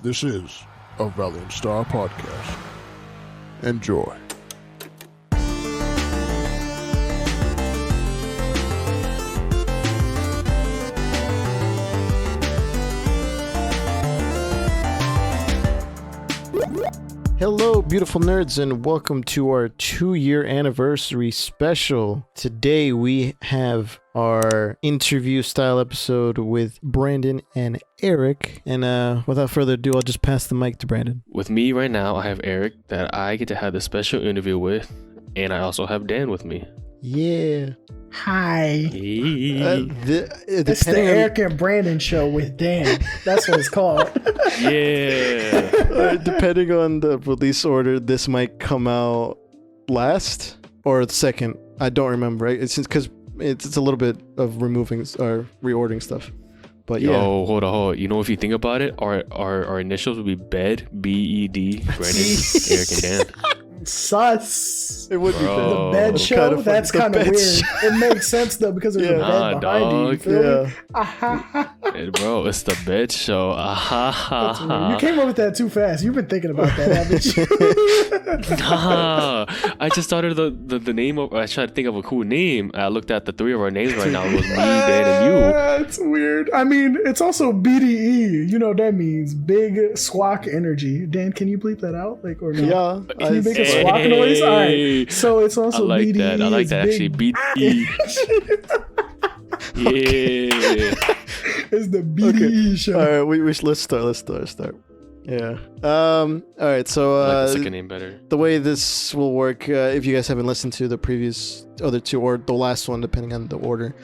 This is a Valiant Star podcast. Enjoy. Hello, beautiful nerds, and welcome to our 2-year anniversary special. Today we have our interview style episode with Brandon and Eric. And without further ado, I'll just pass the mic to Brandon. With me right now, I have Eric that I get to have the special interview with, and I also have Dan with me. Yeah. Hi. It's the Depending on- Eric and Brandon show with Dan. That's what it's called. Yeah. Depending on the release order, this might come out last or second. I don't remember. Right? It's because it's a little bit of removing or reordering stuff. But yeah. Yo, hold on. You know, if you think about it, our initials would be BED, B-E-D, Brandon, Eric, and Dan. Sus. It would be Bro. The bed show? Kinda funny. That's The kind of bed weird. show. It makes sense though because there's a Yeah. bed behind you. You dog. feel me? Yeah. Hey, bro, it's the BED show. That's weird. You came up with that too fast. You've been thinking about that, haven't you? Nah, I just started the name of. I tried to think of a cool name. I looked at the three of our names right now. It was me, Dan, and you. It's weird. I mean, it's also BDE. You know what that means? Big Swak Energy. Dan, can you bleep that out? Like or no? Yeah. Can you make a Hey. swak noise? All right. So it's I also like BDE. that. I like is that actually. big- BDE. Yeah. It's the BDE show. All right, let's start. Yeah. All right. So I like the second name better. the way this will work, if you guys haven't listened to the previous other two or the last one, depending on the order,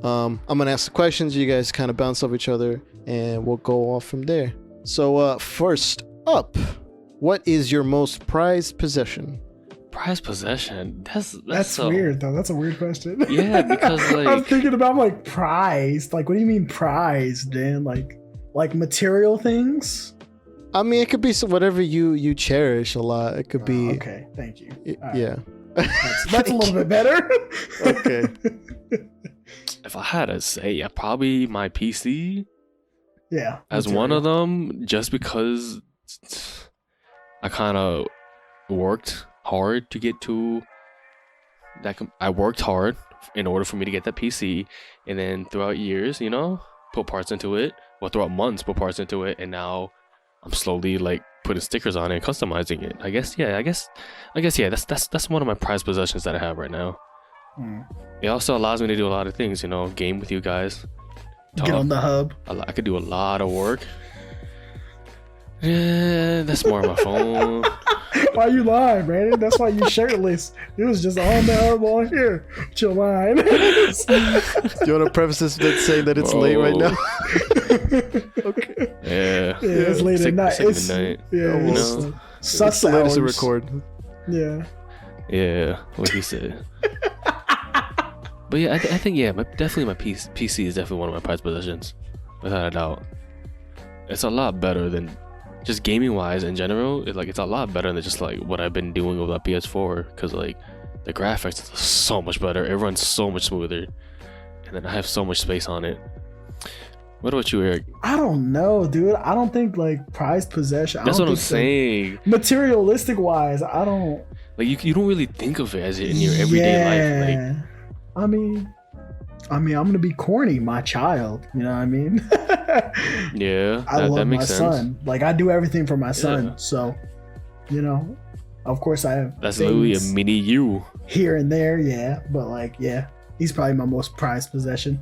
I'm gonna ask the questions. You guys kind of bounce off each other, and we'll go off from there. So first up, what is your most prized possession? Prized possession. That's so weird though. That's a weird question. Yeah, because I'm like thinking about like prized. Like, what do you mean prized, Dan? Like material things? I mean, it could be whatever you cherish a lot. It could be. Okay, thank you. All right. Yeah. That's a little bit better. Okay. if I had to say, yeah, probably my PC Yeah. as one of them, just because I kind of worked hard to get to that. I worked hard in order for me to get that PC, and then throughout years, you know, put parts into it. Well, throughout months, put parts into it, and now I'm slowly like putting stickers on it and customizing it. I guess, yeah. That's one of my prized possessions that I have right now. It also allows me to do a lot of things, you know, game with you guys. Get on the hub. I could do a lot of work. Yeah, that's more on my phone. Why you lying, Brandon? That's why you shirtless. It was just on the hub on here. With your line. Do you want to preface this with saying that it's late right now? Okay. Yeah. Yeah, it's late at night. Six at night. Yeah, You it's know? sus It's the latest to hours. record. Yeah. Yeah, what he said. But yeah, I think yeah, definitely my PC is definitely one of my prized possessions, without a doubt. It's a lot better than just gaming wise in general. It's a lot better than just like what I've been doing with my PS4, because like the graphics is so much better. It runs so much smoother, and then I have so much space on it. What about you, Eric? I don't know, dude. I don't think like prized possession. That's what I'm think so. saying. Materialistic wise, I don't. Like you don't really think of it as in your everyday life. Like I mean, I'm gonna be corny. My child, you know what I mean? yeah, I love that my makes sense. son. Like I do everything for my son. Yeah. So, you know, of course I have. That's literally a things mini you. here and there, yeah. But like, yeah, he's probably my most prized possession.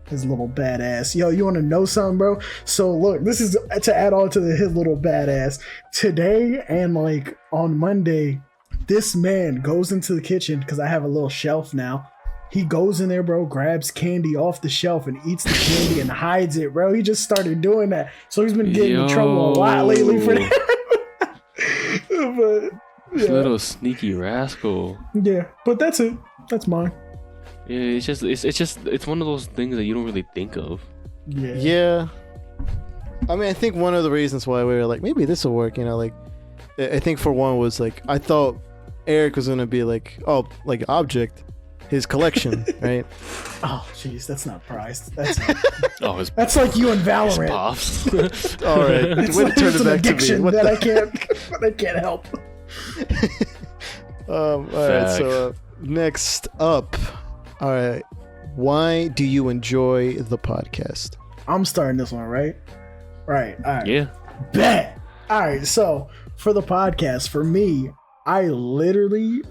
His little badass. Yo, you want to know something, bro? So look, this is to add on to his little badass. Today and like on Monday, this man goes into the kitchen because I have a little shelf now. He goes in there, bro, grabs candy off the shelf and eats the candy and hides it, bro. He just started doing that. So he's been getting in trouble a lot lately for that. But This yeah. little sneaky rascal. Yeah, but that's it. That's mine. Yeah, it's one of those things that you don't really think of. Yeah. Yeah. I mean, I think one of the reasons why we were like, maybe this will work, you know, like, I think for one was like, I thought Eric was going to be like, oh, like object. his collection, right? Oh, jeez, that's not prized. Oh, his That's like you in Valorant. pops. All right, It's, way to like, turn it's it an back to me. addiction What that the- I can't help. All right, so next up, all right, why do you enjoy the podcast? I'm starting this one, right? Right. All right. Yeah. Bet. All right. So for the podcast, for me, I literally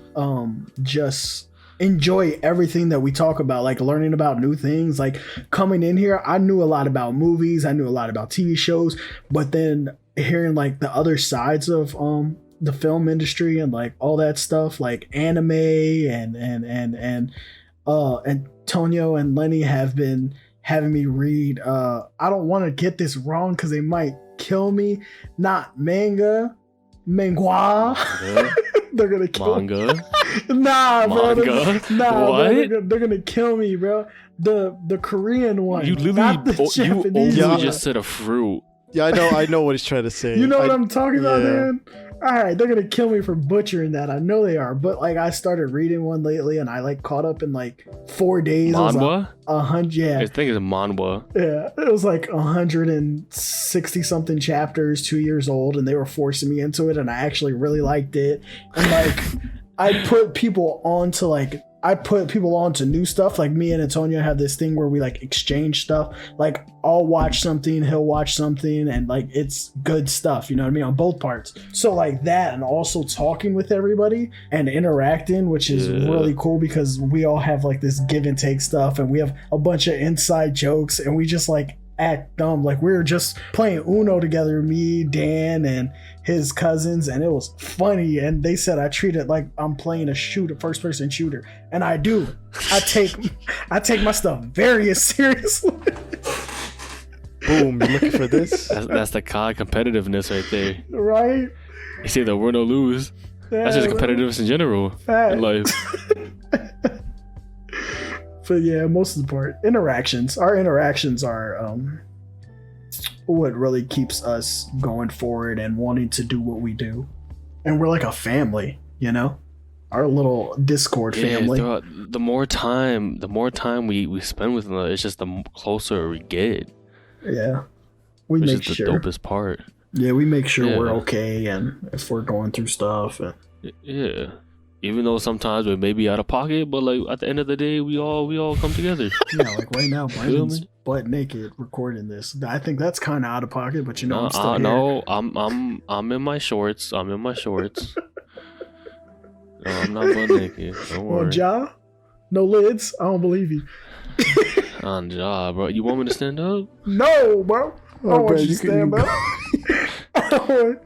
just enjoy everything that we talk about, like learning about new things. Like coming in here, I knew a lot about movies, I knew a lot about TV shows, but then hearing like the other sides of the film industry and like all that stuff, like anime and Antonio and Lenny have been having me read. I don't want to get this wrong because they might kill me. Not manga. They're gonna kill me. Manga. Nah, bro. Manga? Nah, What? bro, they're gonna kill me, bro. The Korean one. You literally, not the you Japanese only one. just said a fruit. Yeah, I know what he's trying to say. You know what I'm talking about, yeah. man? All right, they're gonna kill me for butchering that. I know they are, but like I started reading one lately, and I like caught up in like 4 days. It was Manhwa? 100, yeah, I think it's manhwa. yeah. It was like 160 something chapters, 2 years old, and they were forcing me into it, and I actually really liked it. And like, I put people onto new stuff. Like me and Antonio have this thing where we like exchange stuff. Like I'll watch something, he'll watch something, and like it's good stuff, you know what I mean, on both parts. So like that, and also talking with everybody and interacting, which is really cool because we all have like this give and take stuff, and we have a bunch of inside jokes, and we just like act dumb. Like we were just playing Uno together, me, Dan, and his cousins, and it was funny. And they said I treat it like I'm playing a first person shooter, and I do. I take my stuff very seriously. Boom, you're looking for this? That's the COD competitiveness right there. Right? You see the win or lose. That's just Yeah, competitiveness in general Fact. in life. But yeah, most of the part, our interactions are what really keeps us going forward and wanting to do what we do. And we're like a family, you know, our little Discord family. throughout- the more time we spend with them, it's just the closer we get. Yeah, we Which make is the sure. dopest part. Yeah, we make sure Yeah. we're okay, and if we're going through stuff. And Yeah. Even though sometimes we may be out of pocket, but like at the end of the day, we all come together. yeah, like right now, Brandon's me? butt naked recording this. I think that's kind of out of pocket, but you know, I'm still here. No, I'm in my shorts. No, I'm not butt naked. Don't Well, worry. Ja, no lids. I don't believe you. On job, bro. You want me to stand up? No, bro. I Oh, want bro, you to you can- stand up.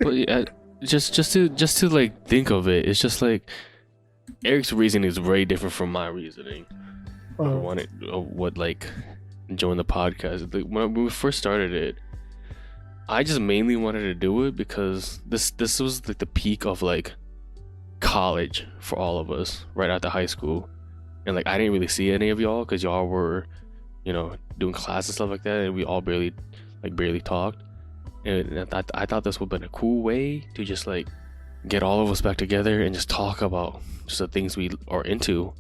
But yeah, just to like think of it, it's just like Eric's reasoning is very different from my reasoning. What like join the podcast. Like, when we first started it, I just mainly wanted to do it because this was like the peak of like college for all of us right after high school, and like I didn't really see any of y'all because y'all were, you know, doing class and stuff like that, and we all barely talked. And I thought this would have been a cool way to just like get all of us back together and just talk about just the things we are into.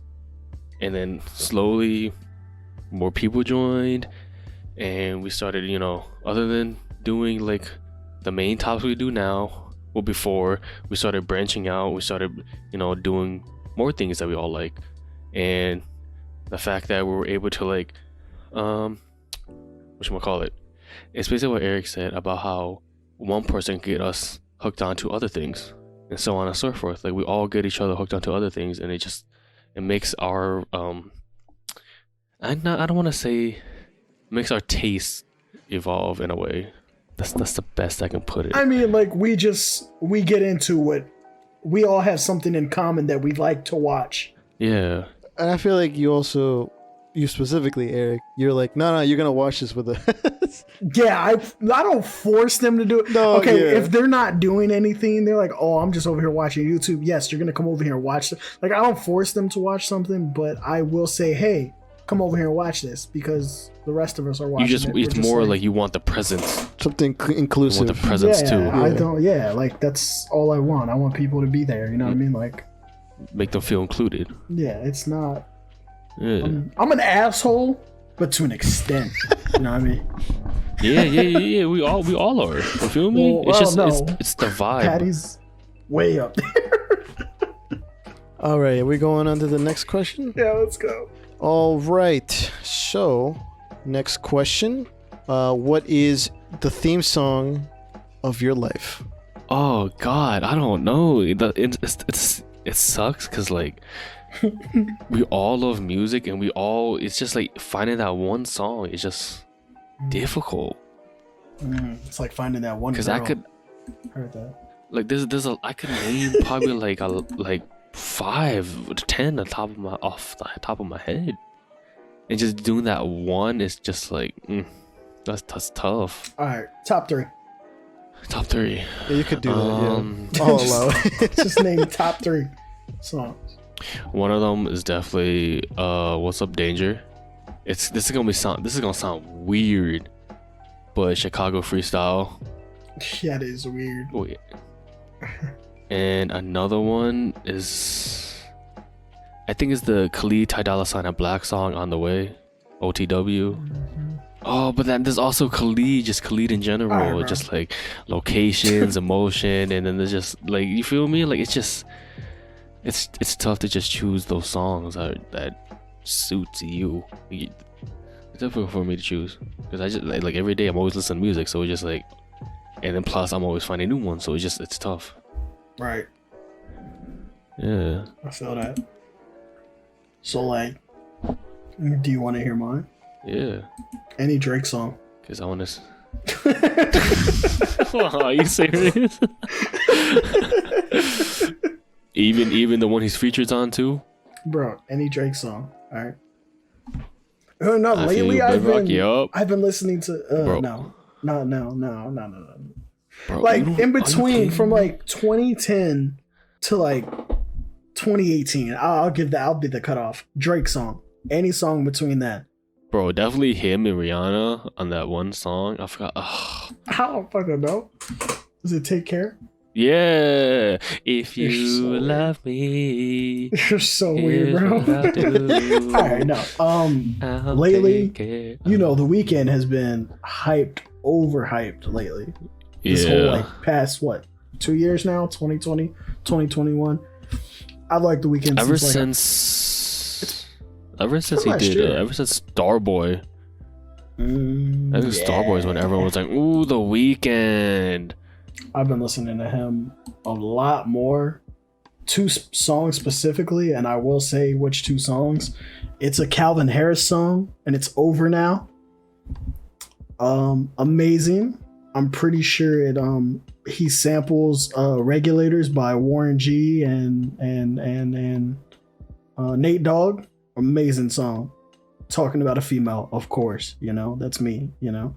And then slowly more people joined, and we started, you know, other than doing like the main topics we do now, well, before we started branching out, we started, you know, doing more things that we all like. And the fact that we were able to like whatchamacallit, it's basically what Eric said about how one person can get us hooked onto other things, and so on and so forth. Like we all get each other hooked onto other things, and it makes our I don't want to say makes our taste evolve in a way. That's the best I can put it. I mean, like we get into what we all have something in common that we like to watch. Yeah. And I feel like you specifically, Eric, you're like, no, you're gonna watch this with us. Yeah, I don't force them to do it. No, okay, yeah. if they're not doing anything, they're like, oh, I'm just over here watching YouTube. Yes, you're gonna come over here and watch it. Like I don't force them to watch something, but I will say, hey, come over here and watch this because the rest of us are watching. It's more like you want the presence. Something You inclusive. want the presence yeah, too. I don't. Yeah, like that's all I want. I want people to be there. You know what I mean? Like, Make them feel included. yeah, it's not Yeah. I'm an asshole, but to an extent. You know what I mean? Yeah. We all are. You feel me? Well, it's just no. it's the vibe. Patty's way up there. All right, are we going on to the next question? Yeah, let's go. All right. So, next question. What is the theme song of your life? Oh God, I don't know. It sucks because like we all love music and it's just like finding that one song is just difficult It's like finding that one because girl. I could Heard that. like I could name probably like 5 to 10 off the top of my head, and just doing that one is just like that's tough. All right, top 3. Top 3. Yeah, you could do that. Yeah. I'll allow it. Just name top 3 songs. One of them is definitely "What's Up, Danger." This is gonna sound weird, but Chicago Freestyle. Yeah, it is weird. Wait. And another one is, I think it's the Khalid Ty Dolla $ign and Black song "On the Way," OTW. Oh, but then there's also Khalid in general, Alright, just like locations, emotion, and then there's just like, you feel me? Like it's tough to just choose those songs that suits you. It's difficult for me to choose because I just like every day I'm always listening to music, so it's just like, and then plus I'm always finding new ones, so it's tough. Right. Yeah. I feel that. So, like, do you want to hear mine? Yeah. Any Drake song. Cause I want to. Are you serious? even the one he's featured on too. Bro, any Drake song. All right. Oh, no, I feel lately you, Bedrock, I've been listening to Bro. no. Bro, Like you don't- in are you between kidding from me? like 2010 to like 2018. I'll give that. I'll be the cutoff. Drake song. Any song between that. Bro, definitely him and Rihanna on that one song. I forgot. Ugh. I don't fucking know. Does it Take Care? Yeah. If You're you so weird. love me, You're so weird, here's bro. what I'll do. All right, no. I'll Lately, take care you know, of- The Weeknd has been overhyped lately. This yeah. whole like past 2 years now, 2020, 2021. I like The Weeknd ever since since he last did year. ever since Starboy. I think Starboy is when everyone was like, "Ooh, The Weeknd." I've been listening to him a lot more. 2 songs specifically, and I will say which 2 songs. It's a Calvin Harris song, and it's Over Now. Amazing. I'm pretty sure it he samples Regulators by Warren G and Nate Dogg. Amazing song. Talking about a female, of course, you know, that's me, you know.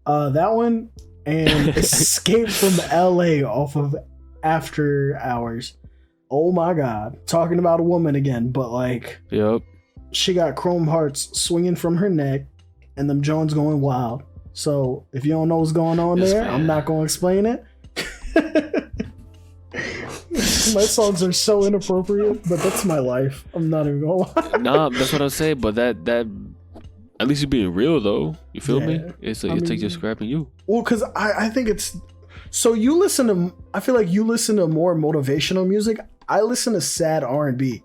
That one and Escape from LA off of After Hours. Oh my god. Talking about a woman again, but like Yep. she got chrome hearts swinging from her neck and them Jones going wild. So if you don't know what's going on This there, man. I'm not gonna explain it. My songs are so inappropriate, but that's my life. I'm not even gonna lie. Nah, that's what I was saying. But that at least you're being real though. You feel me? Yeah. It's I it takes mean- you scrapping you. Well, because I think it's so you listen to. I feel like you listen to more motivational music. I listen to sad R&B.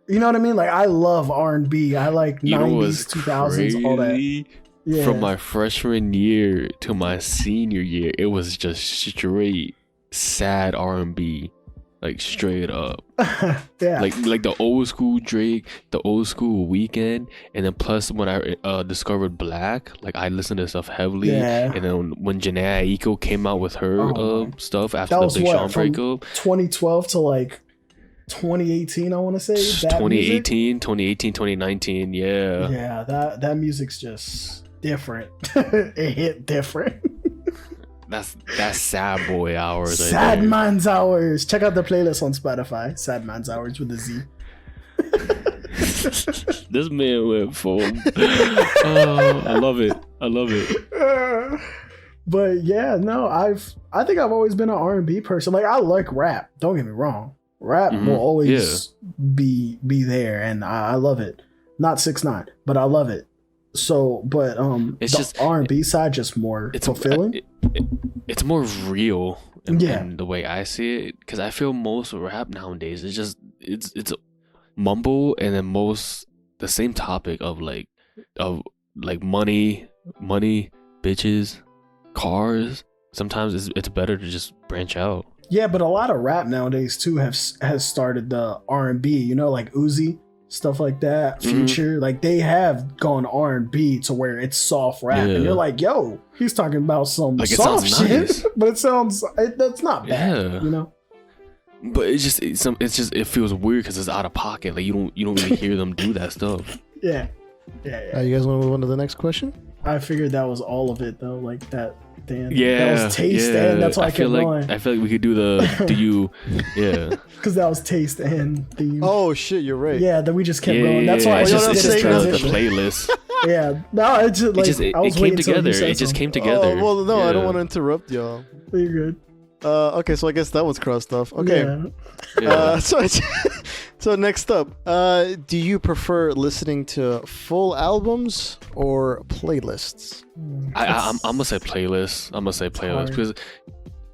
You know what I mean? Like I love R&B. I like You know 90s, what's 2000s, all that. crazy? Yeah. From my freshman year to my senior year, it was just straight sad R&B, like straight up. Yeah. Like the old school Drake, the old school Weekend, and then plus when I discovered Black, like I listened to stuff heavily. Yeah. And then when Janae Aiko came out with her Oh, stuff after That the was Big what, Sean from breakup, 2012 to like 2018, I want to say. That 2018, 2019, music? yeah. Yeah, that music's just different. It hit different. That's sad boy hours. right Sad there. Man's Hours. Check out the playlist on Spotify. Sad Man's Hours with a Z. This man went full. Oh, I love it. I love it. But yeah, no, I think I've always been an R&B person. Like I like rap. Don't get me wrong. Rap Mhm. will always be there, and I love it. not 6ix9ine, but I love it. So, but It's the just- R&B side just more It's fulfilling. It's more real in, Yeah. in the way I see it, because I feel most rap nowadays is just it's mumble, and then most the same topic of like money, bitches, cars. Sometimes it's better to just branch out. Yeah, but a lot of rap nowadays too has started the R&B, you know, like Uzi, stuff like that, Mhm. Future, like they have gone R&B to where it's soft rap, Yeah. and you're like, yo, he's talking about some Like, it soft sounds shit, nice. but that's not bad, Yeah. you know. But it feels weird because it's out of pocket. Like you don't really hear them do that stuff. Yeah. You guys want to move on to the next question? I figured that was all of it though, like that. Dan, Yeah, that was taste, yeah. and that's why I feel kept like going we could do the do you, yeah. because that was taste and theme. Oh shit, you're right. Yeah, then we just kept Yeah, going. That's yeah, why I it's just just- did it's this just the transition. playlist. Yeah, no, it's just like It I was came waiting till you together. said It just something. came together. Oh, well, no, I don't Yeah. want to interrupt y'all. You're good. Okay, so I guess that was crossed off. Okay. Yeah. Yeah. So next up, do you prefer listening to full albums or playlists? I'm gonna say playlist. hard. Because,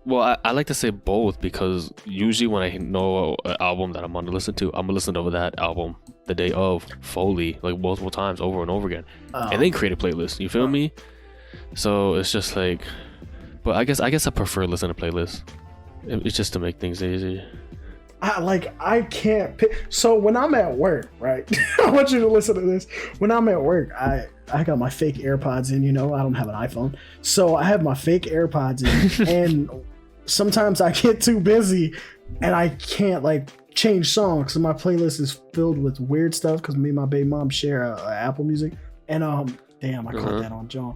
well, I like to say both, because usually when I know an album that I'm gonna listen to, I'm gonna listen to that album the day of fully, like multiple times, over and over again, and then create a playlist. You feel me? So it's just like, but I guess I prefer listening to playlists. It's just to make things easy. I can't pick. So when I'm at work, right? I want you to listen to this. When I'm at work, I got my fake AirPods in. You know, I don't have an iPhone, so I have my fake AirPods in, and sometimes I get too busy, and I can't like change songs. So my playlist is filled with weird stuff because me and my baby mom share a Apple Music, and damn, I caught that on John.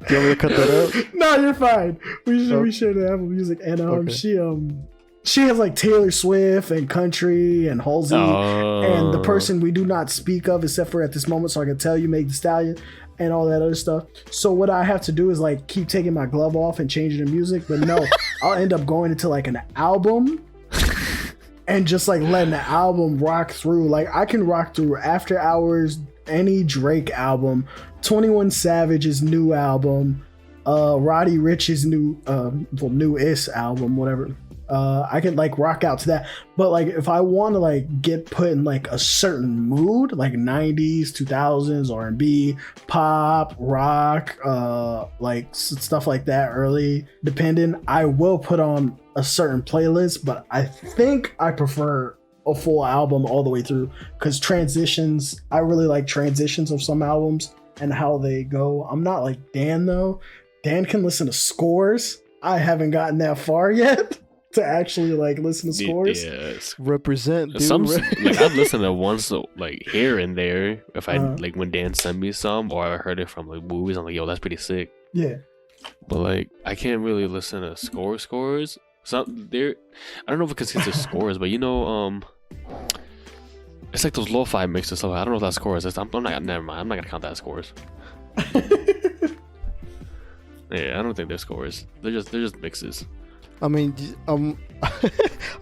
Do you want me to cut that out? No, you're fine. We Okay. share the Apple Music, and Okay. she has like Taylor Swift and country and Halsey, and the Oh. person we do not speak of except for at this moment, so I can tell you, Meg Thee Stallion, and all that other stuff. So what I have to do is like keep taking my glove off and changing the music, but no, I'll end up going into like an album. And just like letting the album rock through. Like I can rock through After Hours, any Drake album, 21 Savage's new album, Roddy Ricch's newest album, whatever. I can like rock out to that. But like if I want to like get put in like a certain mood, like 90s, 2000s, R&B, pop, rock, like stuff like that, early dependent, I will put on a certain playlist, but I think I prefer a full album all the way through, because transitions, I really like transitions of some albums and how they go. I'm not like Dan though. Dan can listen to scores. I haven't gotten that far yet to actually like listen to scores. Yes. Represent, dude. Some like I've listened to one, so like here and there, if I Uh-huh. like when Dan sent me some, or I heard it from like movies, I'm like, yo, that's pretty sick. Yeah. But like I can't really listen to scores. Some there, I don't know if it consists of scores, but you know, it's like those lo-fi mixes. So I don't know if that's scores. I'm not. Never mind. I'm not gonna count that as scores. Yeah, I don't think they're scores. They're just mixes. I mean, I'm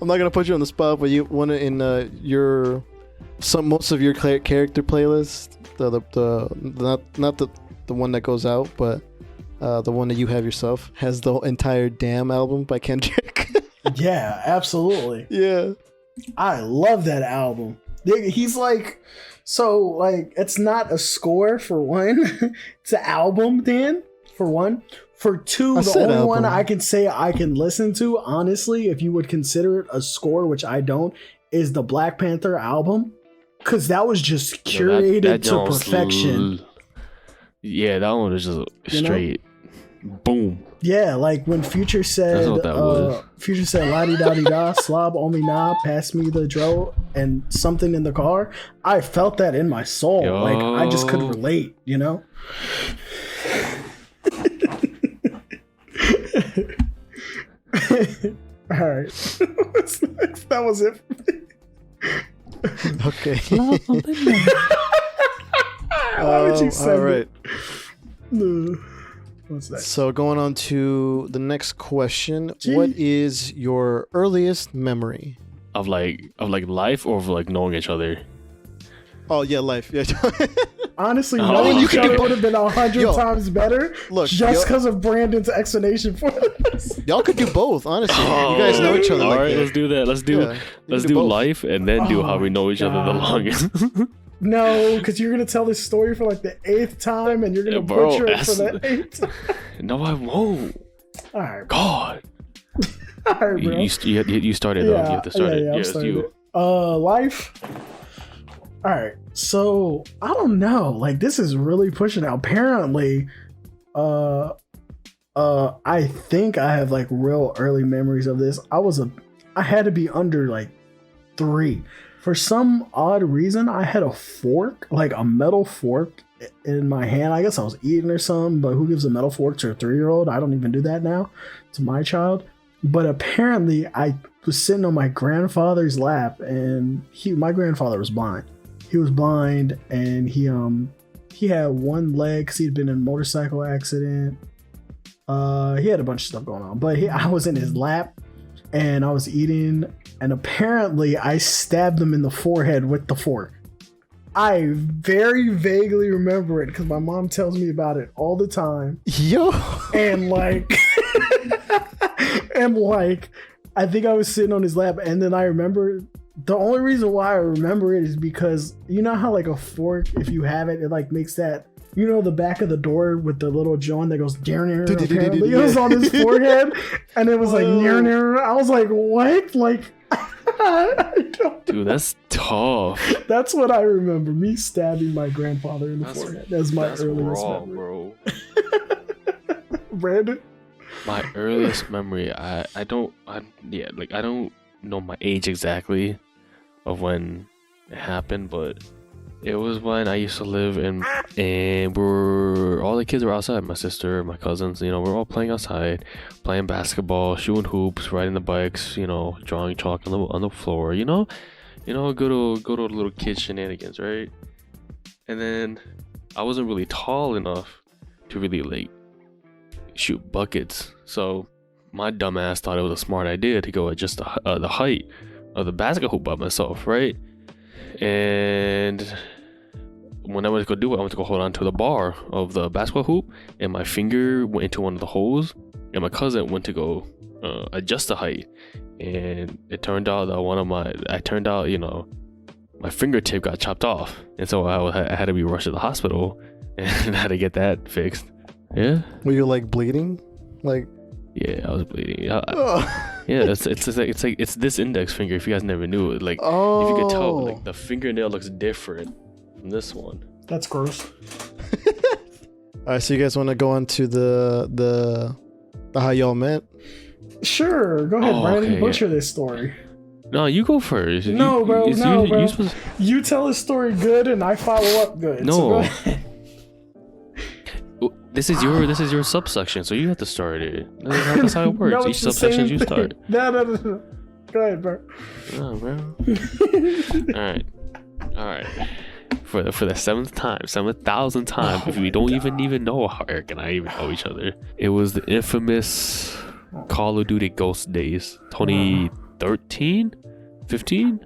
not gonna put you on the spot, but you want it in most of your character playlist, not the one that goes out, but the one that you have yourself has the entire Damn album by Kendrick. Yeah, absolutely. Yeah. I love that album. He's like, so like, it's not a score for one. It's an album, Dan, for one. For two, I the said only one album. I can say I can listen to, honestly, if you would consider it a score, which I don't, is the Black Panther album. Because that was just curated That to joint's perfection. Yeah, that one was just You know? straight boom. Yeah, like when Future said, That's what that was. Future said, "La di da di da, slob on me nah, pass me the dro," and something in the car. I felt that in my soul. Yo. Like I just could relate, you know. All right, what's next? That was it. Okay. Why would you say all right. What's that? So going on to the next question, Gee. what is your earliest memory? of life or of like knowing each other? Oh yeah, life. Yeah. Honestly, Oh, knowing you each could other do- would have been 100 Yo, times better. look, just yo- because of Brandon's explanation for this. Y'all could do both, honestly. You guys know each other. All like right, that. let's do that. Let's do Yeah, you let's can do both. life and then do Oh how we know each other the God. longest. No, because you're gonna tell this story for like the 8th time, and you're gonna Yeah, bro, butcher it for that's- the 8th time. No, I won't. All right, God, all right, bro. you started. though. You have to start it. I'm Yes, starting you. it. Life. All right, so I don't know. Like, this is really pushing out. Apparently, I think I have like real early memories of this. I had to be under like 3. For some odd reason, I had a fork, like a metal fork in my hand. I guess I was eating or something, but who gives a metal fork to a 3-year-old? I don't even do that now to my child. But apparently I was sitting on my grandfather's lap, and my grandfather was blind. He was blind, and he had one leg because he'd been in a motorcycle accident. He had a bunch of stuff going on, but I was in his lap and I was eating, and apparently I stabbed him in the forehead with the fork. I very vaguely remember it because my mom tells me about it all the time. Yo. And like, I think I was sitting on his lap, and then I remember the only reason why I remember it is because you know how like a fork, if you have it, it like makes that, you know, the back of the door with the little John that goes apparently it was on his forehead, and it was like near. I was like, what? Like, I don't. Dude, that's tough. That's what I remember. Me stabbing my grandfather in the forehead. That's my earliest raw, memory. bro. Brandon. My earliest memory, I don't know my age exactly of when it happened, but it was when I used to live in, and all the kids were outside. My sister, my cousins, you know, we're all playing outside, playing basketball, shooting hoops, riding the bikes, you know, drawing chalk on the floor, you know, good old little kid shenanigans, right? And then I wasn't really tall enough to really like shoot buckets, so my dumbass thought it was a smart idea to go adjust the height of the basket hoop by myself, right? And when I went to go do it, I went to go hold on to the bar of the basketball hoop, and my finger went into one of the holes, and my cousin went to go adjust the height, and it turned out that my fingertip got chopped off, and so I had to be rushed to the hospital and I had to get that fixed. Yeah. Were you like bleeding? Like. Yeah, I was bleeding. Yeah, it's this index finger. If you guys never knew it, like if you could tell, like the fingernail looks different from this one. That's gross. All right, so you guys want to go on to the how y'all met? Sure, go ahead, Oh, Brandon. okay, Butcher this story. No, you go first. No, bro. You supposed... You tell a story good, and I follow up good. No. So go ahead. This is your subsection, so you have to start it. That's how it works. No, Each it's the subsection same you thing. start. No. Go ahead, bro. Oh, bro. All right. For the 7,000th time, if we don't even know how Eric and I even know each other, it was the infamous Call of Duty Ghost days, 2013, 15,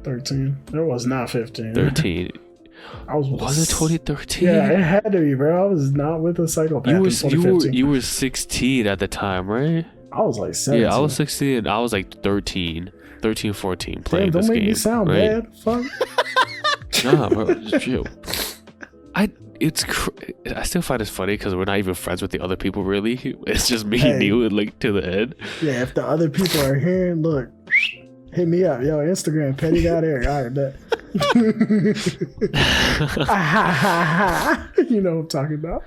13. It was not 15. 13. Was it 2013? Yeah, it had to be, bro. I was not with a psychopath. You were 16 at the time, right? I was like 17. Yeah, I was 16. I was like 13, 14 playing Damn, this don't game. make me sound right? bad. Fuck. Nah, bro, just chill. I still find it funny because we're not even friends with the other people. Really, it's just me and you, like to the end. Yeah, if the other people are here, look, hit me up, yo. Instagram, Petty got Eric. All right, bet. You know what I'm talking about.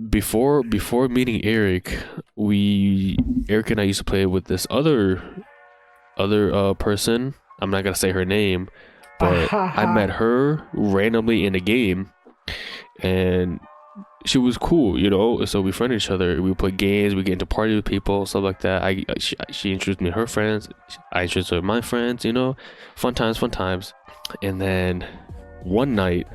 Before meeting Eric, Eric and I used to play with this other person. I'm not gonna say her name, but I met her randomly in a game, and she was cool, you know. So we friended each other. We play games. We get into parties with people, stuff like that. She introduced me to her friends. I introduced her to my friends. You know, fun times. And then one night,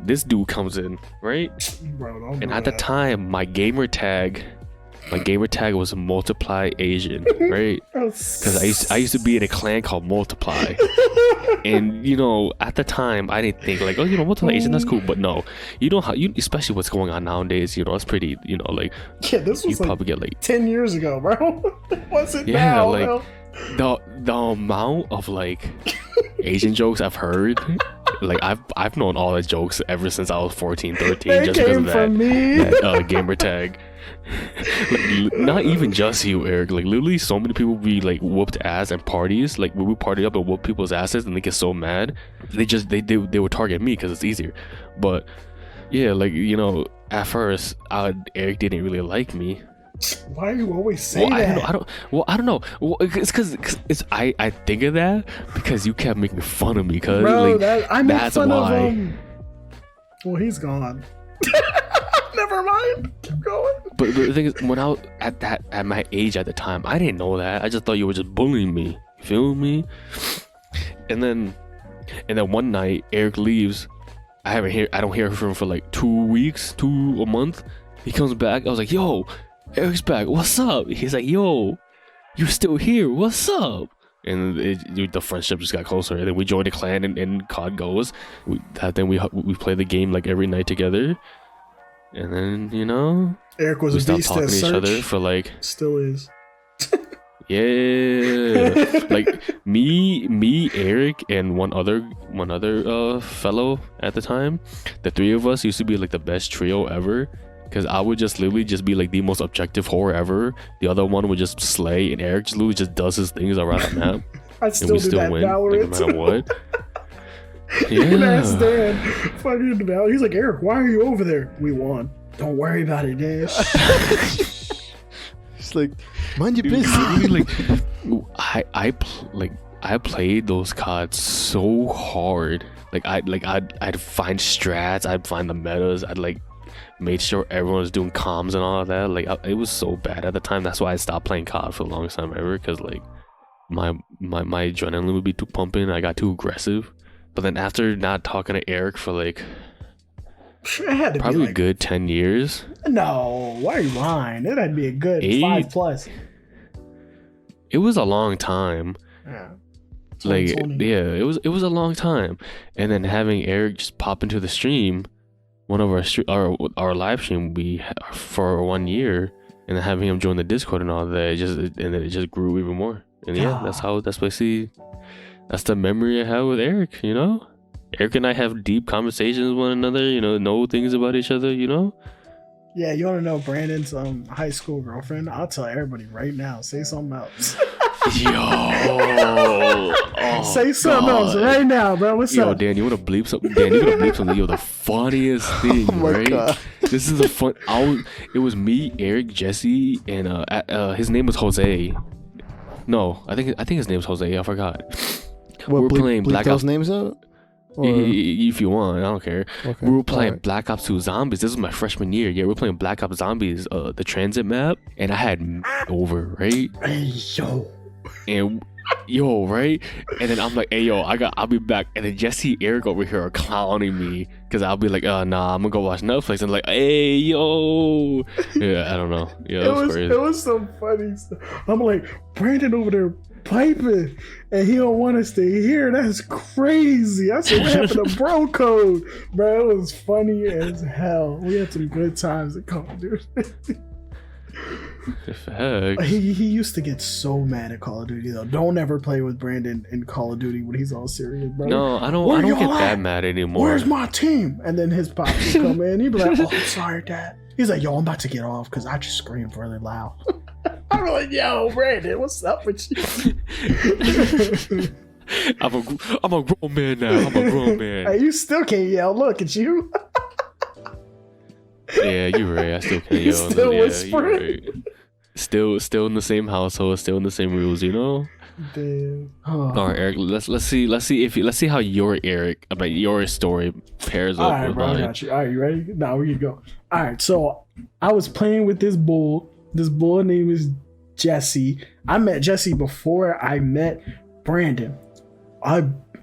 this dude comes in, right? Bro, don't And do at the that. time, my gamer tag my gamer tag was Multiply Asian, right? Because I used to be in a clan called Multiply, and you know, at the time I didn't think like, oh, you know, Multiply Asian, that's cool. But no, you know how you, especially what's going on nowadays, you know, it's pretty, you know, like Yeah, this you was like probably get like 10 years ago, bro. What's it yeah, now? like bro? the amount of like Asian jokes I've heard. Like I've known all the jokes ever since I was 14, 13, They just because came of from me. that gamer tag. Like, not even just you, Eric. Like literally, so many people be like whooped ass at parties. Like we would party up and whoop people's asses, and they get so mad. They would target me because it's easier. But yeah, like you know, at first, Eric didn't really like me. Why do you always say Well, that? I don't know. Well, it's because I think of that because you kept making fun of me. Cause Bro, like, I make that's fun why. of him. Well, he's gone. Never mind. Keep going. But the thing is, when I was at my age at the time, I didn't know that. I just thought you were just bullying me. You feel me? And then one night, Eric leaves. I don't hear from him for like 2 weeks, a month. He comes back. I was like, yo, Eric's back. What's up? He's like, yo, you're still here. What's up? And the friendship just got closer. And then we joined a clan and COD goes. Then we play the game like every night together. And then, you know, Eric was we a stopped beast talking at to each search. other for like, Still is. yeah, like me, Eric, and one other fellow at the time. The three of us used to be like the best trio ever. Because I would just literally just be like the most objective whore ever. The other one would just slay, and Eric just literally just does his things around the map, I and still we do still that win, like, Valorant. no matter what. And that's Yeah. Dan. Fucking Valorant. He's like, Eric, why are you over there? We won. Don't worry about it, Dan. It's like, mind your Dude, business. like I played those cards so hard. I'd find strats, I'd find the metas, I'd like made sure everyone was doing comms and all of that. Like it was so bad at the time. That's why I stopped playing COD for the longest time ever. Because like my adrenaline would be too pumping. I got too aggressive. But then after not talking to Eric for like It had to probably be a like, good 10 years. no, why are you lying? It had to be a good 8. 5+. It was a long time. Yeah. Like 2020. yeah, it was a long time. And then having Eric just pop into the stream, one of our live stream for 1 year, and then having him join the Discord and all that, and then it just grew even more. And yeah, that's the memory I have with Eric. You know, Eric and I have deep conversations with one another. You know things about each other. You know. Yeah, you want to know Brandon's high school girlfriend? I'll tell everybody right now. Say something else. Yo. Oh, Say something else God. right now, bro. What's Yo, up? Dan, you wanna bleep something? Dan, you wanna bleep something? Yo, the funniest thing, Oh my right? God. This is the fun. It was me, Eric, Jesse, and his name was Jose. No, I think his name was Jose. I forgot. What, we were bleep, playing bleep Black those Ops. names out? Or, If you want, I don't care. okay. We were playing Alright. Black Ops 2 Zombies. This was my freshman year. Yeah, we were playing Black Ops Zombies, the transit map, and I had over, right? Hey, yo. And yo, right? And then I'm like, hey, yo, I'll be back. And then Jesse, Eric over here are clowning me because I'll be like, nah, I'm gonna go watch Netflix. And like, hey, yo, yeah, I don't know. Yeah, that was crazy. It was some funny stuff. I'm like, Brandon over there piping, and he don't want us to hear. That's crazy. I said, what happened to bro code, bro? It was funny as hell. We had some good times at Call of Duty. Facts. He used to get so mad at Call of Duty though. Don't ever play with Brandon in Call of Duty when he's all serious, bro. No, I don't. Where I don't get y'all that at? mad anymore. Where's my team? And then his pops would come in. He'd be like, oh, I'm sorry, Dad. He's like, yo, I'm about to get off because I just screamed really loud. I'm like, yo, Brandon, what's up with you? I'm a grown man now. I'm a grown man. Hey, you still can't yell. Look at you. Yeah, you're right. I still can't He's yell. still Yeah, whispering. you're right. Still in the same household. Still in the same rules. You know. Damn. All right, Eric. Let's see how your Eric about your story pairs All up right, with bro, I mine. got you. All right, you ready? Now we can go. All right, so I was playing with this bull. This bull name is Jesse. I met Jesse before I met Brandon. I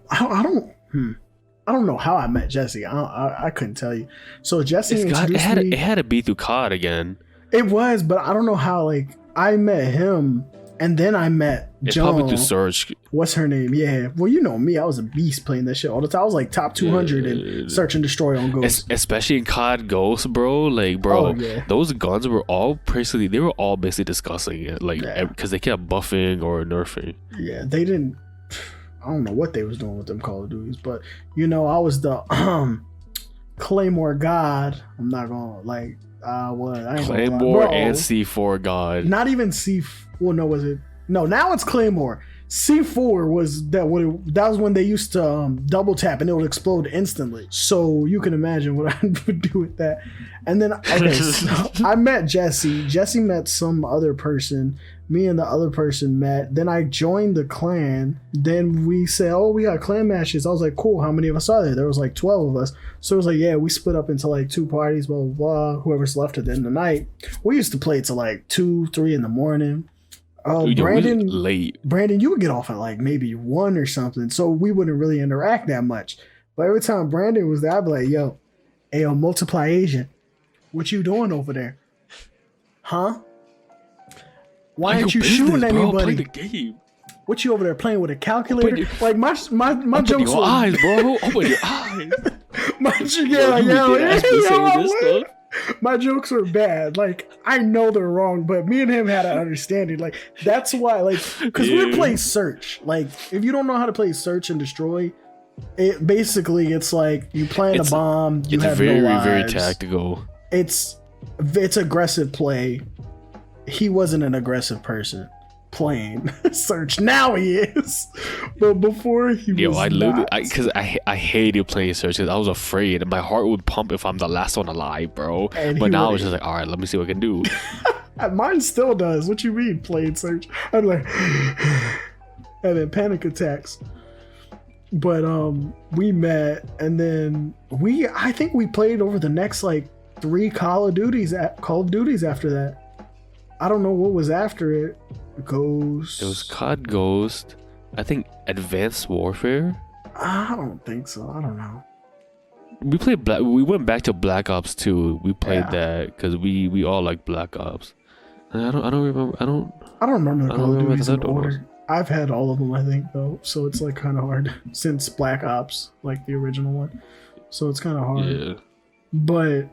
don't know how I met Jesse. I couldn't tell you. So Jesse It introduced me. had to be through COD again. It was, but I don't know how. Like I met him, and then I met It's Joan. probably through search. What's her name? Yeah. Well, you know me. I was a beast playing that shit all the time. I was like top 200 in search and destroy on Ghost. Especially in COD Ghost, bro. Like, bro, Oh, yeah. those guns were all basically discussing, like, Yeah. because they kept buffing or nerfing. Yeah, they didn't. I don't know what they was doing with them Call of Duties, but I was the Claymore God. I'm not gonna like. What? I ain't gonna lie. Claymore Bro, and C4 God. not even C. Well, no, was it? No, now it's Claymore. C4 was that was when they used to double tap and it would explode instantly. So you can imagine what I would do with that. And then so I met Jesse. Jesse met some other person. Me and the other person met. Then I joined the clan. Then we said, "Oh, we got clan matches." I was like, "Cool. How many of us are there?" There was like 12 of us. So it was like, "Yeah, we split up into like 2 parties." Blah blah blah. Whoever's left at the end of the night. We used to play till like 2, 3 in the morning. Brandon, late. Brandon, you would get off at like maybe 1 or something, so we wouldn't really interact that much. But every time Brandon was there, I'd be like, yo, multiply agent, what you doing over there? Huh? Why aren't you shooting anybody? Play the game. What you over there playing with a calculator? Like my Open jokes your were eyes, bro. Open your eyes. My jokes were bad. Like I know they're wrong, but me and him had an understanding. Like that's why, like, because we play search. Like if you don't know how to play search and destroy, it's like you plant a bomb. You have very, no lives. very tactical. It's aggressive play. He wasn't an aggressive person playing search. Now he is, but before he was I literally, not. because I hated playing search because I was afraid and my heart would pump if I'm the last one alive, bro. And but he now would- it's just like, all right, let me see what I can do. Mine still does. What you mean playing search? I'm like, and then panic attacks. But we met, and then I think we played over the next like 3 Call of Duties after that. I don't know what was after it. Ghost. It was COD Ghost. I think Advanced Warfare. I don't think so. I don't know. We played we went back to Black Ops 2. We played Yeah. that because we all like Black Ops. And I don't remember. I don't remember the I don't Call of remember Duties the in third one. order. I've had all of them, I think, though, so it's like kind of hard since Black Ops, like the original one. So it's kind of hard. Yeah. But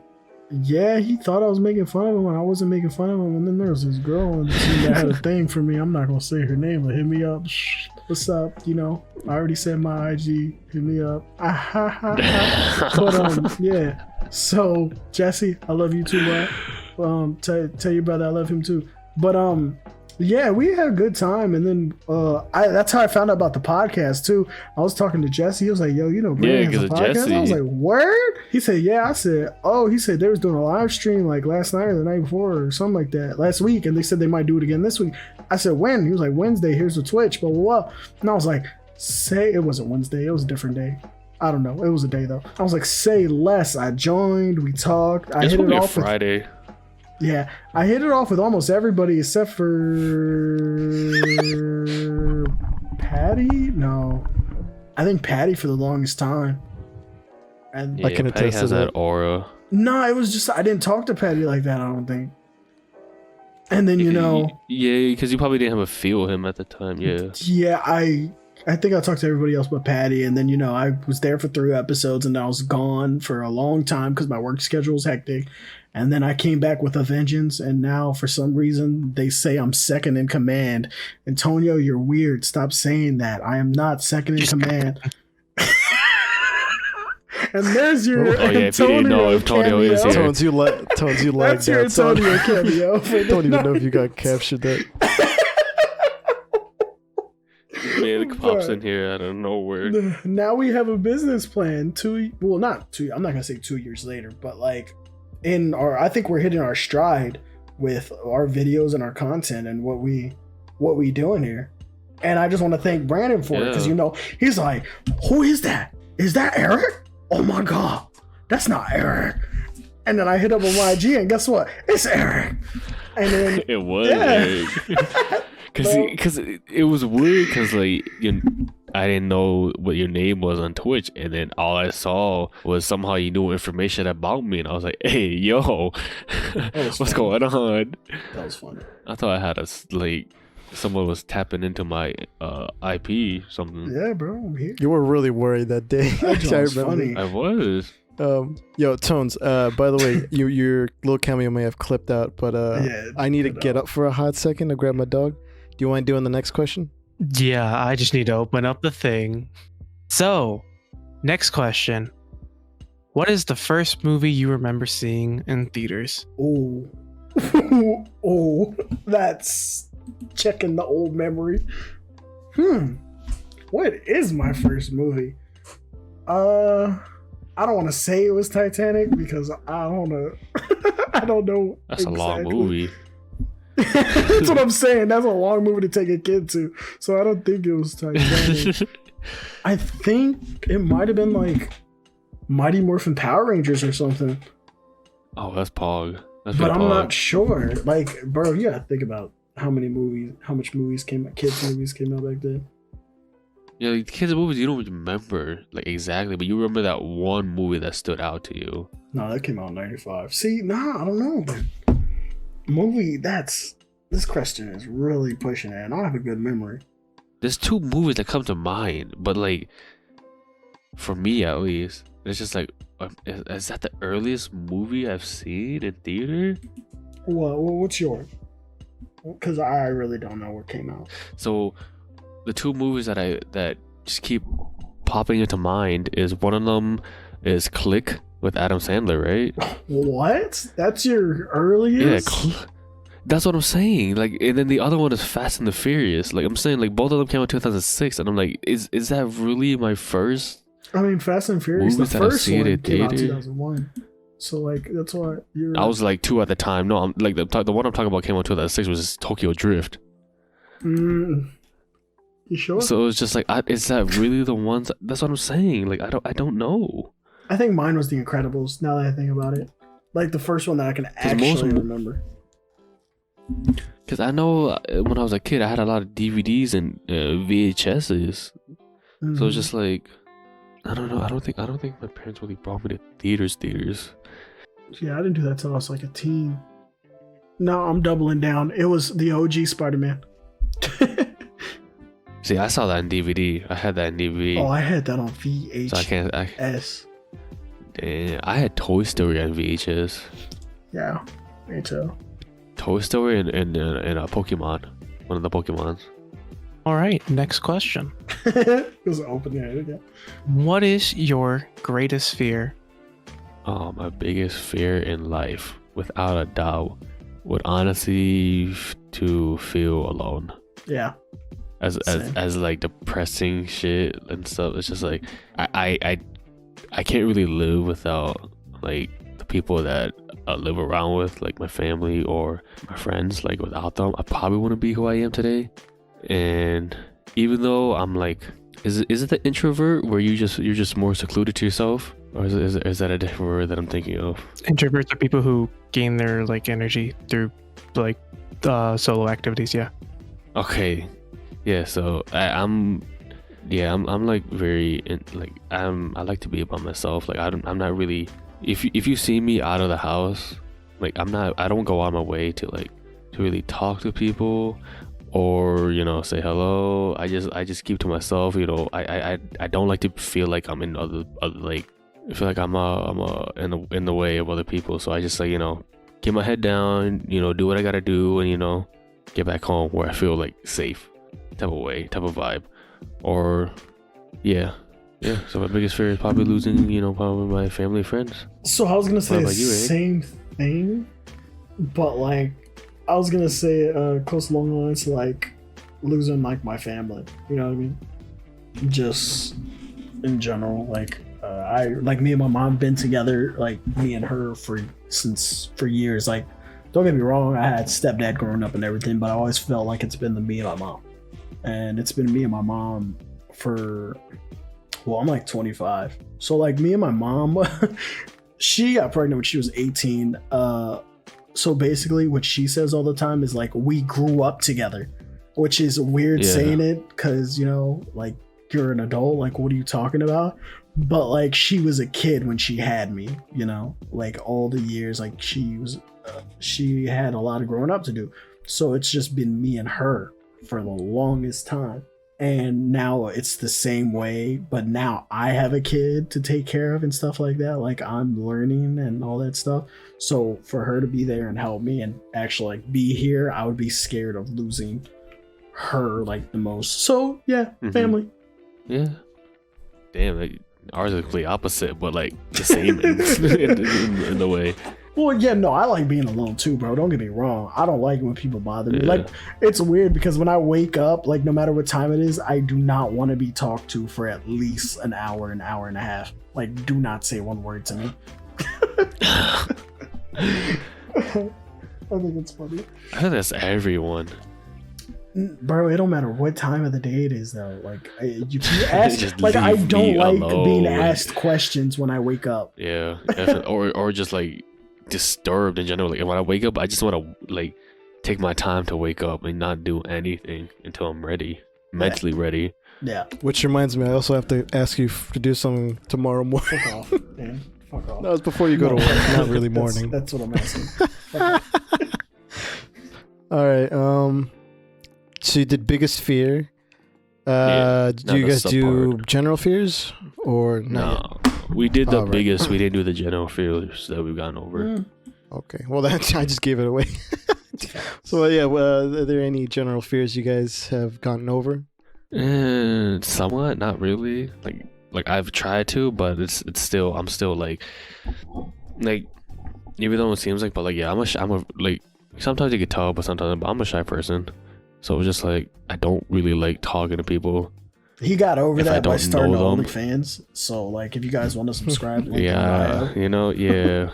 yeah, he thought I was making fun of him when I wasn't making fun of him. And then there was this girl on the team that had a thing for me. I'm not gonna say her name, but hit me up. Shh, what's up? You know, I already said my IG. Hit me up. But yeah. So Jesse, I love you too, bro. Tell your brother I love him too. But yeah, we had a good time, and then that's how I found out about the podcast too. I was talking to Jesse. He was like, "Yo, you know, Brandon has a podcast." Jesse. I was like, "Word?" He said, "Yeah." I said, "Oh." He said they was doing a live stream like last night or the night before or something like that last week, and they said they might do it again this week. I said, "When?" He was like, "Wednesday. Here's the Twitch." Blah blah blah. And I was like, "Say it wasn't Wednesday. It was a different day." I don't know. It was a day though. I was like, "Say less." I joined. We talked. I It's hit it probably a off with Friday. Yeah, I hit it off with almost everybody except for Patty. No, I think Patty for the longest time. And Yeah, I can Patty attest to has that. that aura. no, it was just I didn't talk to Patty like that. I don't think. And then Yeah, because you probably didn't have a feel with him at the time. Yeah. yeah, I think I talked to everybody else but Patty. And then I was there for 3 episodes, and I was gone for a long time because my work schedule was hectic. And then I came back with a vengeance, and now for some reason they say I'm second in command. Antonio, you're weird. Stop saying that. I am not second in command. And there's your Oh, yeah, if you didn't know, Antonio is cameo. here. Tones, you lagged That's your out, son. Antonio cameo. Don't even know if you got captured that. Man, it pops in here out of nowhere. Now we have a business plan. Not 2. I'm not gonna say 2 years later, but like I think we're hitting our stride with our videos and our content and what we doing here. And I just want to thank Brandon for it because he's like, "Who is that? Is that Eric? Oh my god, that's not Eric." And then I hit up on my IG, and guess what? It's Eric. And then It was Yeah. because it was weird because like I didn't know what your name was on Twitch, and then all I saw was somehow you knew information about me, and I was like, "Hey, yo, was what's funny. going on?" That was funny. I thought I had someone was tapping into my IP something. Yeah, bro, I'm here. You were really worried that day. That joint I was remember. funny. I was. Yo, Tones. By the way, your little cameo may have clipped out, but Yeah, I need to it get out. up for a hot second to grab my dog. Do you mind doing the next question? Yeah, I just need to open up the thing. So, next question. What is the first movie you remember seeing in theaters? Oh, oh, that's checking the old memory. What is my first movie? I don't want to say it was Titanic because I don't know. I don't know. That's a long exactly. movie. That's what I'm saying. That's a long movie to take a kid to. So I don't think it was Titanic. I think it might have been like Mighty Morphin Power Rangers or something. Oh, that's Pog. That's But pretty I'm Pog. not sure. Like, bro, you gotta think about how much movies came out, kids movies came out back then. Yeah, like kids' movies you don't remember like exactly, but you remember that one movie that stood out to you. No, that came out in '95. See, nah, I don't know, but movie. This question is really pushing it, and I don't have a good memory. There's two movies that come to mind, but like for me at least, it's just like, is that the earliest movie I've seen in theater? What's yours? Because I really don't know what came out. So the two movies that just keep popping into mind is one of them is Click with Adam Sandler, right? What? That's your earliest? That's what I'm saying. Like, and then the other one is Fast and the Furious. Like, I'm saying, like, both of them came out in 2006, and I'm like, is that really my first? I mean, Fast and Furious, the Movies that I've first seen one in came out theater? 2001. So, like, that's why you're. I was like 2 at the time. No, I'm like the one I'm talking about came out in 2006 was Tokyo Drift. You sure? So it was just like, is that really the ones? That's what I'm saying. Like, I don't know. I think mine was The Incredibles. Now that I think about it, like the first one that I can actually remember. Because I know when I was a kid, I had a lot of DVDs and VHSs. So it's just like, I don't know. I don't think my parents really brought me to theaters. Yeah, I didn't do that till I was like a teen. No, I'm doubling down. It was the OG Spider-Man. See, I saw that in DVD. I had that in DVD. Oh, I had that on VHS. So I can't. Damn, I had Toy Story on VHS. Yeah, me too. Toy Story and a Pokemon. One of the Pokemons. All right, next question. It was open there again. What is your greatest fear? Oh, my biggest fear in life, without a doubt, would honestly to feel alone. Yeah. As like depressing shit and stuff. It's just like I can't really live without like the people that I live around with, like my family or my friends. Like without them, I probably wouldn't be who I am today. And even though I'm like, is it the introvert where you're just more secluded to yourself, or is that a different word that I'm thinking of? Introverts are people who gain their like energy through like solo activities. Yeah. Okay, yeah. So I'm like very I like to be by myself. Like I'm not really. If you see me out of the house, like I don't go out of my way to really talk to people or say hello. I just keep to myself. I don't like to feel like I'm in other like I feel like I'm in the way of other people. So I just get my head down, do what I gotta do, and get back home where I feel like safe, type of vibe. Or so my biggest fear is probably losing probably my family and friends. So I was gonna say the about you, Eric? same thing, but like I was gonna say close along the lines to like losing like my family. You know what I mean? Just in general, like me and my mom been together, like me and her for years. Like, don't get me wrong, I had stepdad growing up and everything, but I always felt like it's been me and my mom, and it's been me and my mom for. Well, I'm like 25. So like me and my mom, she got pregnant when she was 18. So basically what she says all the time is like we grew up together, which is weird saying it because like you're an adult. Like, what are you talking about? But like, she was a kid when she had me, you know, like all the years, like she had a lot of growing up to do. So it's just been me and her for the longest time. And now it's the same way, but now I have a kid to take care of and stuff like that. Like, I'm learning and all that stuff. So for her to be there and help me and actually like be here, I would be scared of losing her like the most. So yeah, family. Yeah. Damn, like, ours is completely opposite, but like the same in the way. Well, yeah, no, I like being alone too, bro. Don't get me wrong. I don't like when people bother me. Yeah. Like, it's weird because when I wake up, like, no matter what time it is, I do not want to be talked to for at least an hour and a half. Like, do not say one word to me. I think it's funny. I think that's everyone. Bro, it don't matter what time of the day it is, though. Like, you ask, Just like, I leave don't me like being alone. asked questions when I wake up. Yeah, definitely. or just like disturbed in general. Like when I wake up, I just want to like take my time to wake up and not do anything until I'm ready, mentally ready. Yeah. Which reminds me, I also have to ask you to do something tomorrow morning. Fuck off, man. Fuck off. No, it's before you go to work, not really morning. That's what I'm asking. Fuck off. All right. So you did biggest fear. Yeah, Do you no, guys that's the do part. general fears or not? No, we did the Alright. biggest. We didn't do the general fears that we've gotten over. Mm. Okay. Well, that I just gave it away. So yeah, are there any general fears you guys have gotten over? Somewhat, not really. Like I've tried to, but it's still I'm still like even though it seems like, but like yeah, I'm a like sometimes you can tell, but sometimes but I'm a shy person. So it's just like I don't really like talking to people. He got over If I that by don't starting know them. OnlyFans. So, like, if you guys want to subscribe, link in Yeah, bio. you know, yeah.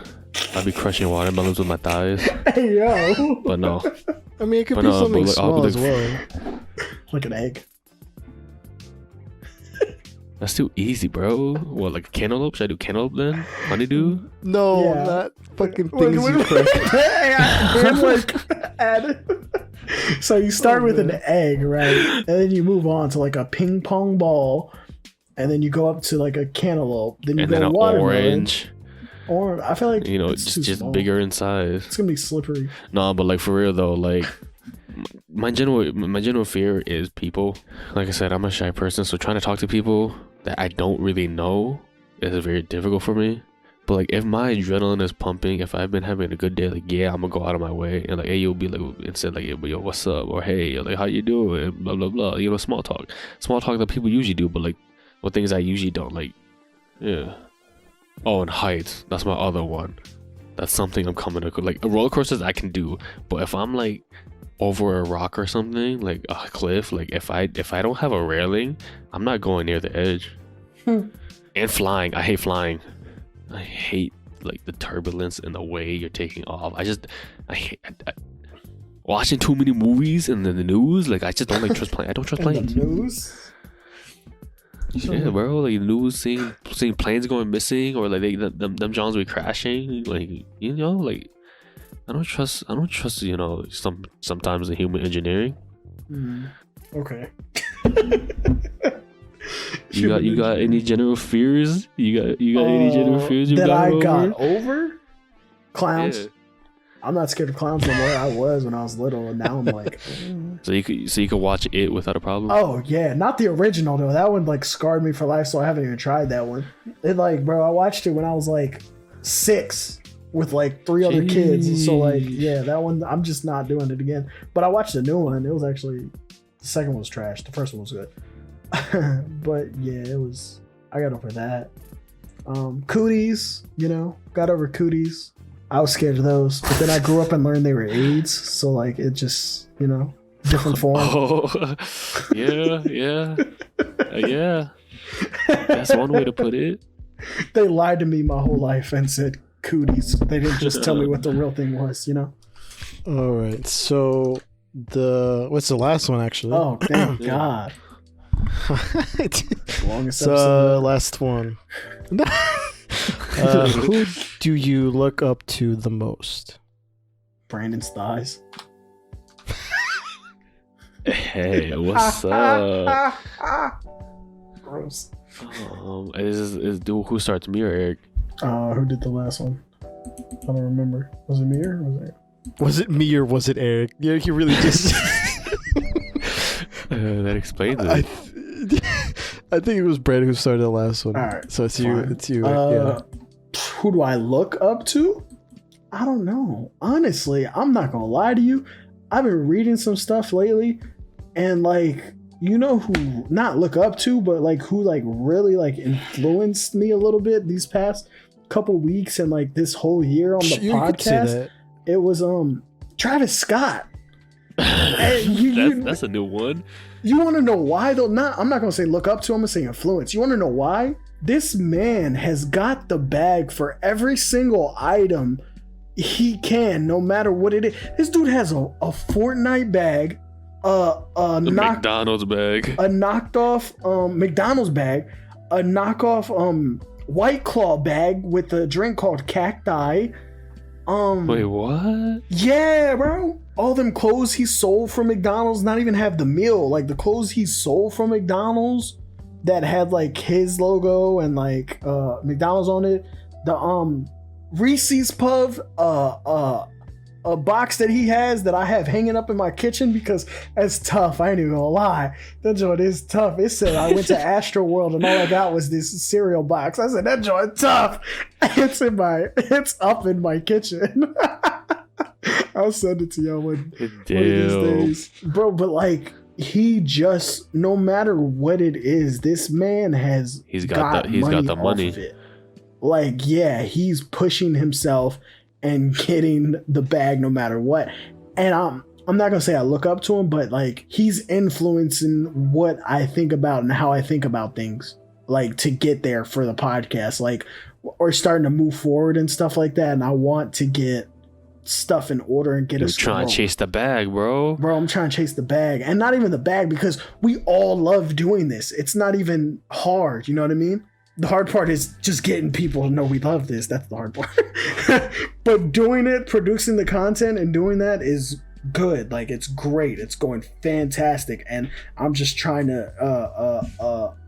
I'd be crushing watermelons with my thighs, Hey, yo. but no. I mean, it could But be no, something but I'll small be as like- well. Like an egg. That's too easy, bro. What, like a cantaloupe? Should I do cantaloupe then? Honeydew? No, Yeah. not fucking things you crack. And, like, add. So you start with an egg, right? And then you move on to like a ping pong ball. And then you go up to like a cantaloupe. Then you And go then an watermelon. orange. Or I feel like You know, it's too just small. bigger in size. It's gonna be slippery. No, but like for real though, like my general fear is people. Like I said, I'm a shy person, so trying to talk to people that I don't really know is very difficult for me. But like if my adrenaline is pumping, if I've been having a good day, like yeah, I'm gonna go out of my way and like hey, you'll be like instead like yo, what's up, or hey, like how you doing, blah blah blah. You know, small talk that people usually do, but like what things I usually don't like. Yeah. Oh, and heights. That's my other one. That's something I'm coming to like roller coasters I can do, but if I'm like over a rock or something, like a cliff, like if I don't have a railing, I'm not going near the edge. And flying, I hate flying. I hate like the turbulence and the way you're taking off. I hate watching too many movies and then the news. Like I just don't like trust planes. I don't trust And planes. the news. Yeah, bro. Like the news, seeing planes going missing or like them Johns be crashing. Like you know, like I don't trust. You know, sometimes the human engineering. Okay. You got any general fears? You got any general fears you that got I over? got over? Clowns. Yeah. I'm not scared of clowns no more. I was when I was little, and now I'm like, So you could watch it without a problem. oh yeah, not the original though. That one like scarred me for life, so I haven't even tried that one. It like, bro, I watched it when I was like 6 with like 3 other kids. So like, yeah, that one I'm just not doing it again. But I watched the new one. It was actually the second one was trash. The first one was good. But yeah, it was. I got over that. Cooties, you know, got over cooties. I was scared of those, but then I grew up and learned they were AIDS. So like, it just, you know, different form. Oh, yeah. That's one way to put it. They lied to me my whole life and said cooties. They didn't just tell me what the real thing was, you know? All right. So what's the last one actually? Oh, thank Yeah. God. Longest So episode. last one. Who do you look up to the most? Brandon's thighs. Hey, what's up? gross. Who starts, me or Eric? Who did the last one? I don't remember. Was it me or was it? Was it me or was it Eric? Yeah, he really just. That explains I, it. I think it was Brad who started the last one. All right, So it's you. fine. It's you. Yeah. Who do I look up to? I don't know. Honestly, I'm not gonna lie to you. I've been reading some stuff lately, and like, you know who not look up to, but like who like really like influenced me a little bit these past couple weeks and like this whole year on the You could say podcast. that. It was Travis Scott. Hey, That's a new one. You want to know why though? I'm not gonna say look up to. I'm gonna say influence. You want to know why? This man has got the bag for every single item he can, no matter what it is. This dude has a Fortnite bag, The McDonald's bag. a knocked off McDonald's bag, a knockoff White Claw bag with a drink called Cacti. Wait, what? Yeah, bro. All them clothes he sold from McDonald's, not even have the meal. Like the clothes he sold from McDonald's that had like his logo and like McDonald's on it. The Reese's Puff a box that he has that I have hanging up in my kitchen because that's tough. I ain't even gonna lie. That joint is tough. It said I went to Astro World and all I got was this cereal box. I said that joint tough. It's up in my kitchen. I'll send it to y'all one of these days. Bro, but like he just, no matter what it is, this man has He's got the money. off of it. Like, yeah, he's pushing himself and getting the bag no matter what. And I'm not gonna say I look up to him, but like he's influencing what I think about and how I think about things, like to get there for the podcast, like or starting to move forward and stuff like that. And I want to get stuff in order and get You're us trying going. to chase the bag, bro. Bro, I'm trying to chase the bag, and not even the bag because we all love doing this. It's not even hard, you know what I mean? The hard part is just getting people to know we love this. That's the hard part. But doing it, producing the content and doing that is good. Like it's great. It's going fantastic. And I'm just trying to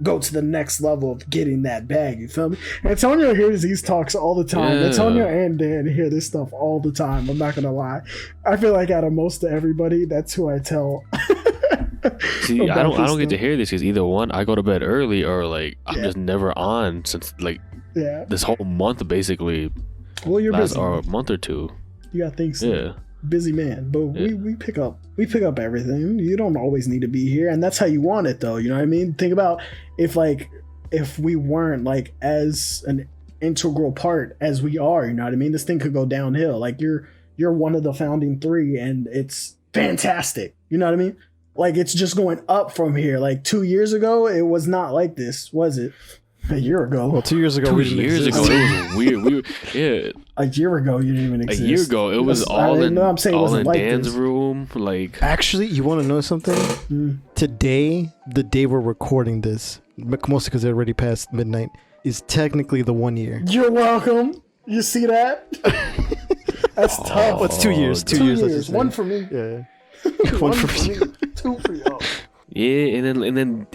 go to the next level of getting that bag. You feel me? Antonio hears these talks all the time. Yeah. Antonio and Dan hear this stuff all the time. I'm not gonna lie. I feel like out of most of everybody, that's who I tell. See, I about don't this get to stuff. hear this because either one, I go to bed early or like I'm Yeah. just never on since like Yeah. this whole month basically, Well, you're last busy. or a month or two. You got things to do. Yeah. Busy man, but Yeah. we pick up everything. You don't always need to be here, and that's how you want it though, you know what I mean? Think about if we weren't like as an integral part as we are, you know what I mean? This thing could go downhill. Like you're one of the founding three and it's fantastic, you know what I mean? Like it's just going up from here. Like 2 years ago it was not like this, was it? A year ago. Well, 2 years ago, 2 we didn't years ago, exist. it was weird. Yeah, A year ago you didn't even a exist. year ago, it was I all didn't in know, I'm saying it all wasn't in like Dan's this. room. Like, Actually, you want to know something? Mm. Today, the day we're recording this, mostly because it already passed midnight, is technically the 1 year. You're welcome. You see that? That's tough. What's 2 years? 2 years. let's just say. One for me. Yeah. One for for me. Two for y'all. yeah, and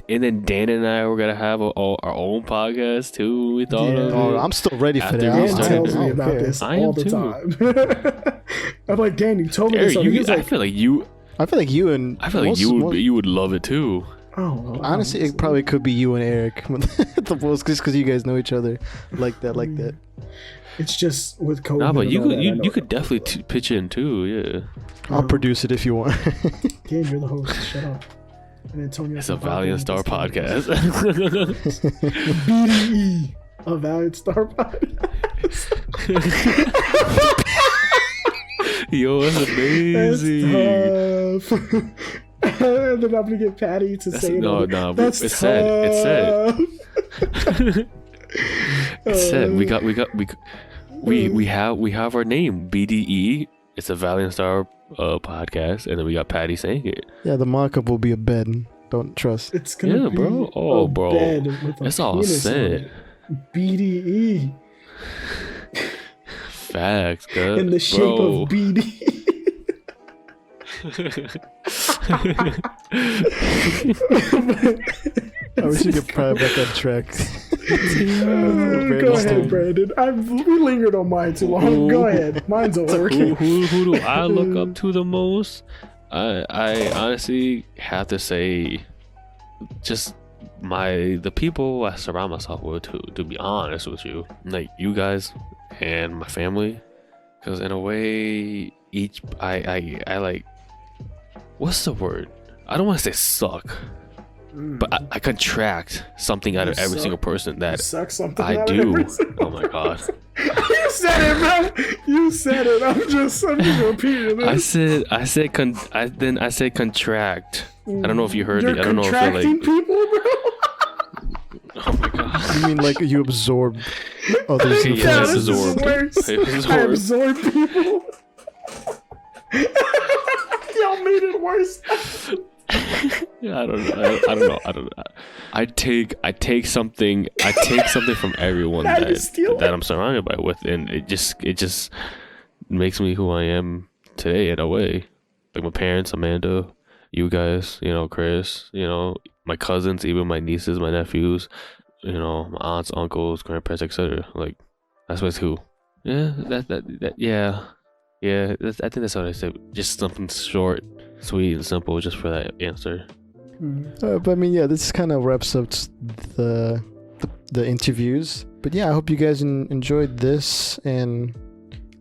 then Dan and I were gonna have our own podcast too. We thought Yeah. of Oh, it. I'm still ready for After that. we Dan I'm- started tells it. me I about don't care. this I all am the too. time. I'm like, Dan, you told me Eric, this. And he's I like, feel like you would love it too. oh, well, Honestly, it probably could be you and Eric. The most, just because you guys know each other like that. it's just with COVID. Nah, but and you all could that, I you know. could definitely pitch in too. Yeah, I'll produce it if you want. Dan, you're the host. Shut up. And Antonio. it's a Valiant Star podcast. BDE. A Valiant Star podcast. Yo, that's amazing. That's tough. And then I'm gonna get Patty to say it. No, but That's it's said. It's said. tough. It's said. We have our name BDE. It's a Valiant Star podcast, and then we got Patty saying it. Yeah, the mock-up will be a bed. Don't trust. It's gonna Yeah, be bro. Oh, a bro. bed with a It's all penis on set. it. BDE Facts, in the shape bro. of BD. I wish you could probably back that track. Go ahead, Brandon. We lingered on mine too long. Go ahead. Mine's over. Who do I look up to the most? I honestly have to say, just the people I surround myself with. To be honest with you, like you guys and my family, because in a way, I like. What's the word? I don't want to say suck. But I contract something out of every single person that suck something I out do. Of every single Oh my god! You said it, bro. You said it. I'm just repeating it. I said contract. I don't know if you heard You're me. I don't know if you're contracting like. people, bro. Oh my god! You mean like you absorb others' Yeah, Yeah, it's this is absorbed. worse. It's I absorbed. absorb people. Y'all made it worse. Yeah, I don't know. I take something from everyone Now you steal that I'm surrounded by with, and it just makes me who I am today in a way. Like my parents, Amanda, you guys, Chris, my cousins, even my nieces, my nephews, my aunts, uncles, grandparents, etc. Like that's what's who. Yeah, yeah. I think that's what I said. Just something short, sweet, and simple, just for that answer. But I mean, yeah, this kind of wraps up the interviews. But yeah, I hope you guys enjoyed this, and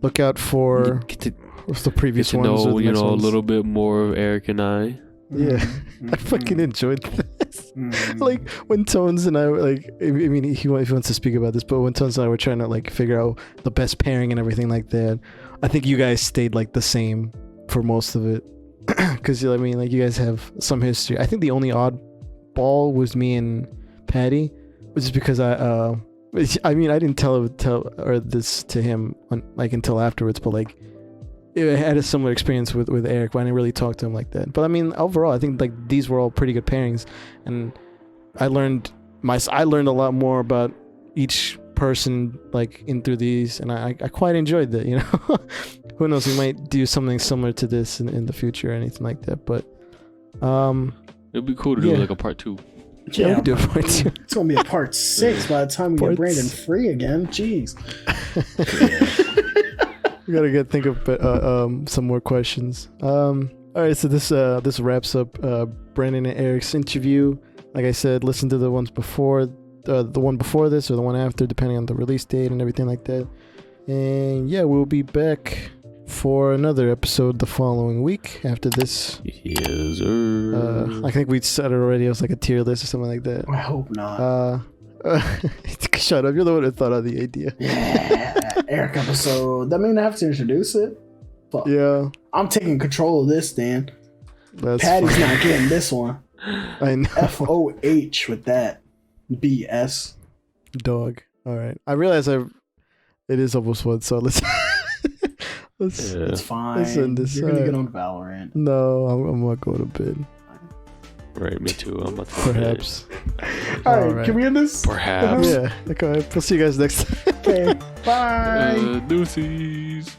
look out for the previous Get to ones. know, or the next a ones. little bit more of Eric and I. Yeah, I fucking enjoyed this. Like when Tones and I were like, I mean, he wants to speak about this, but when Tones and I were trying to like figure out the best pairing and everything like that, I think you guys stayed like the same for most of it. Because I mean, like you guys have some history. I think the only odd ball was me and Patty, which is because I mean, I didn't tell this to him until afterwards, but like I had a similar experience with Eric, but I didn't really talk to him like that. But I mean, overall, I think like these were all pretty good pairings, and I learned a lot more about each person like in through these, and I quite enjoyed that. Who knows, we might do something similar to this in the future or anything like that. But It'd be cool to do like a part 2. yeah, we can do a part 2. It's gonna be a part 6 by the time we get Brandon free again. Jeez. We gotta think of some more questions. All right, so this wraps up Brandon and Eric's interview. Like I said, listen to the ones before, the one before this or the one after, depending on the release date and everything like that. And yeah, we'll be back for another episode the following week after this. Yes, sir. I think we said it already. It was like a tier list or something like that. I hope not. Shut up! You're the one that thought of the idea. Yeah, Eric episode. That mean I have to introduce it? Fuck. Yeah, I'm taking control of this, Dan. that's Patty's fine. not getting this one. I know. FOH with that. BS. Dog. All right. I realize it is almost 1, so let's let's. Yeah. It's fine. Let's end this. You're gonna get on Valorant. No, I'm not going to bed. Right, me too. I'm about to Perhaps. Alright, can we end this? Perhaps. Yeah. Okay. We'll see you guys next time. Okay. Bye. Deuces.